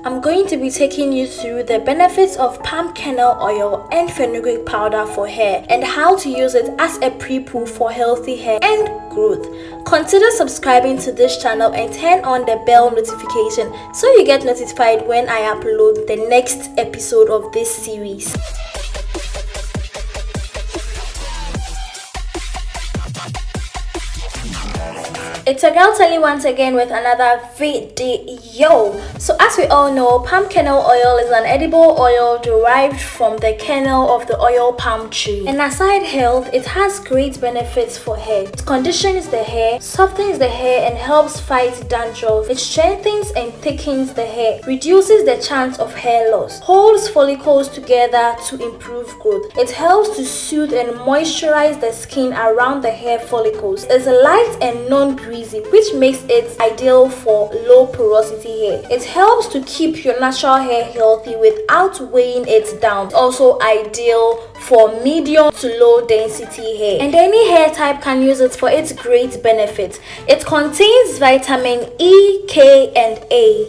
I'm going to be taking you through the benefits of palm kernel oil and fenugreek powder for hair and how to use it as a pre-poo for healthy hair and growth. Consider subscribing to this channel and turn on the bell notification so you get notified when I upload the next episode of this series. It's a girl Teli once again with another video. So as we all know, palm kernel oil is an edible oil derived from the kernel of the oil palm tree. And aside health, it has great benefits for hair. It conditions the hair, softens the hair and helps fight dandruff. It strengthens and thickens the hair, reduces the chance of hair loss, holds follicles together to improve growth. It helps to soothe and moisturize the skin around the hair follicles. It's light and non-greasy, which makes it ideal for low porosity hair. It helps to keep your natural hair healthy without weighing it down. It's also ideal for medium to low density hair, and any hair type can use it for its great benefits. It contains vitamin E, K, and A.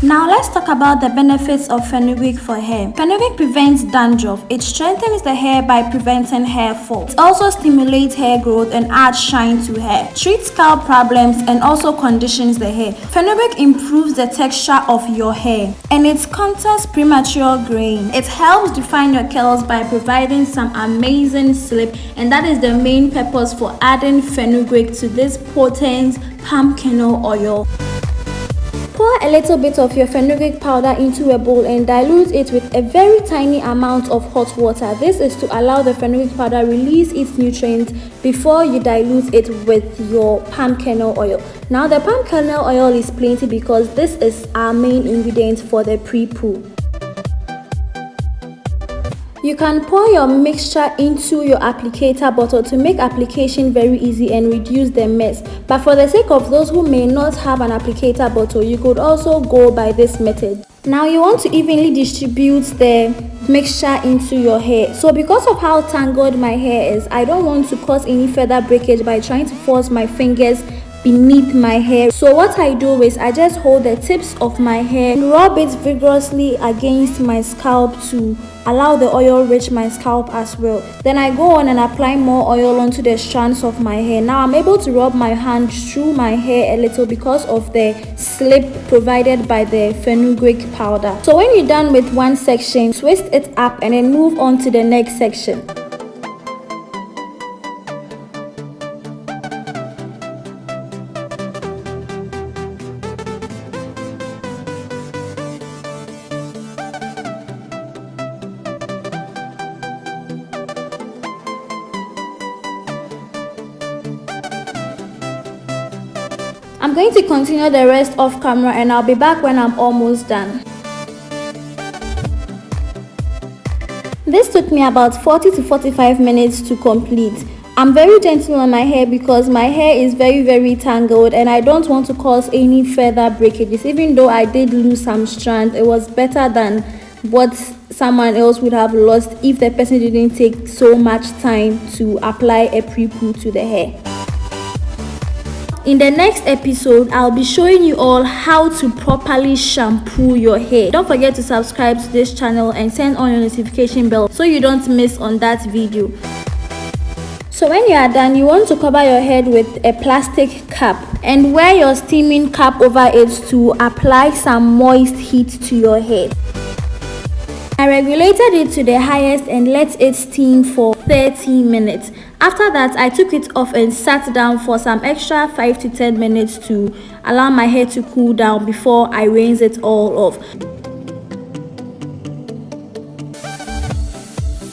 Now let's talk about the benefits of fenugreek for hair. Fenugreek prevents dandruff. It strengthens the hair by preventing hair fall. It also stimulates hair growth and adds shine to hair. Treats scalp problems and also conditions the hair. Fenugreek improves the texture of your hair and it counters premature graying. It helps define your curls by providing some amazing slip, and that is the main purpose for adding fenugreek to this potent palm kernel oil. Pour a little bit of your fenugreek powder into a bowl and dilute it with a very tiny amount of hot water. This is to allow the fenugreek powder release its nutrients before you dilute it with your palm kernel oil. Now the palm kernel oil is plenty because this is our main ingredient for the pre-poo. You can pour your mixture into your applicator bottle to make application very easy and reduce the mess. But for the sake of those who may not have an applicator bottle, you could also go by this method. Now you want to evenly distribute the mixture into your hair. So because of how tangled my hair is, I don't want to cause any further breakage by trying to force my fingers beneath my hair. So what I do is I just hold the tips of my hair and rub it vigorously against my scalp to allow the oil reach my scalp as well. Then I go on and apply more oil onto the strands of my hair. Now I'm able to rub my hand through my hair a little because of the slip provided by the fenugreek powder. So when you're done with one section, twist it up and then move on to the next section. I'm going to continue the rest off camera and I'll be back when I'm almost done. This took me about 40 to 45 minutes to complete. I'm very gentle on my hair because my hair is very tangled and I don't want to cause any further breakages. Even though I did lose some strands, it was better than what someone else would have lost if the person didn't take so much time to apply a pre-poo to the hair. In the next episode, I'll be showing you all how to properly shampoo your hair. Don't forget to subscribe to this channel and turn on your notification bell so you don't miss on that video. So when you are done, you want to cover your head with a plastic cap and wear your steaming cap over it to apply some moist heat to your hair. I regulated it to the highest and let it steam for 30 minutes. After that, I took it off and sat down for some extra 5 to 10 minutes to allow my hair to cool down before I rinse it all off.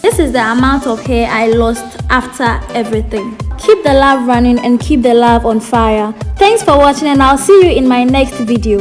This is the amount of hair I lost after everything. Keep the love running and keep the love on fire. Thanks for watching and I'll see you in my next video.